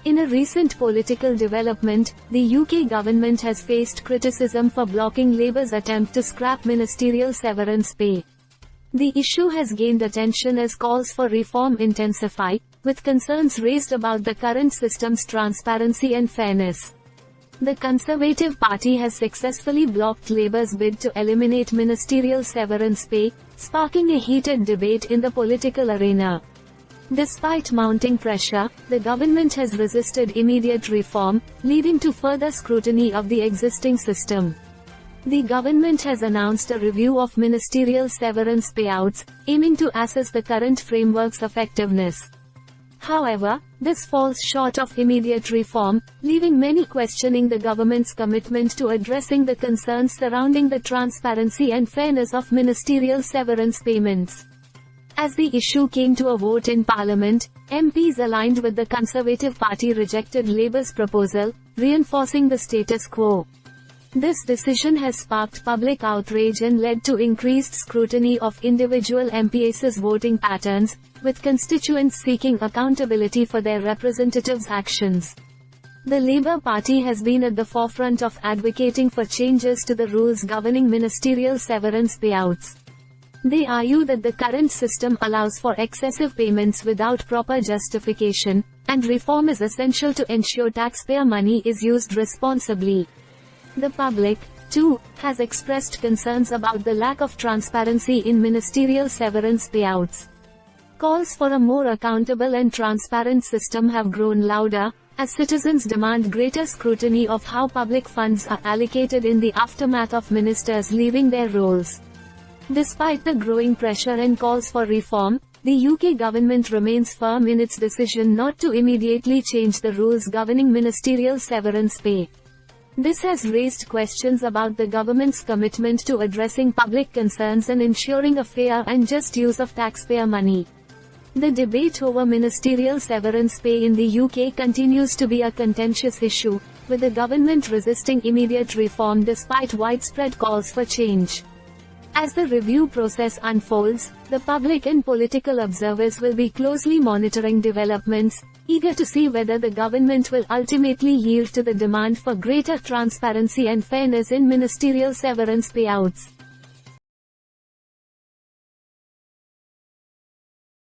In a recent political development, the UK government has faced criticism for blocking Labour's attempt to scrap ministerial severance pay. The issue has gained attention as calls for reform intensify, with concerns raised about the current system's transparency and fairness. The Conservative Party has successfully blocked Labour's bid to eliminate ministerial severance pay, sparking a heated debate in the political arena. Despite mounting pressure, the government has resisted immediate reform, leading to further scrutiny of the existing system. The government has announced a review of ministerial severance payouts, aiming to assess the current framework's effectiveness. However, this falls short of immediate reform, leaving many questioning the government's commitment to addressing the concerns surrounding the transparency and fairness of ministerial severance payments. As the issue came to a vote in Parliament, MPs aligned with the Conservative Party rejected Labour's proposal, reinforcing the status quo. This decision has sparked public outrage and led to increased scrutiny of individual MPs' voting patterns, with constituents seeking accountability for their representatives' actions. The Labour Party has been at the forefront of advocating for changes to the rules governing ministerial severance payouts. They argue that the current system allows for excessive payments without proper justification, and reform is essential to ensure taxpayer money is used responsibly. The public, too, has expressed concerns about the lack of transparency in ministerial severance payouts. Calls for a more accountable and transparent system have grown louder, as citizens demand greater scrutiny of how public funds are allocated in the aftermath of ministers leaving their roles. Despite the growing pressure and calls for reform, the UK government remains firm in its decision not to immediately change the rules governing ministerial severance pay. This has raised questions about the government's commitment to addressing public concerns and ensuring a fair and just use of taxpayer money. The debate over ministerial severance pay in the UK continues to be a contentious issue, with the government resisting immediate reform despite widespread calls for change. As the review process unfolds, the public and political observers will be closely monitoring developments, eager to see whether the government will ultimately yield to the demand for greater transparency and fairness in ministerial severance payouts.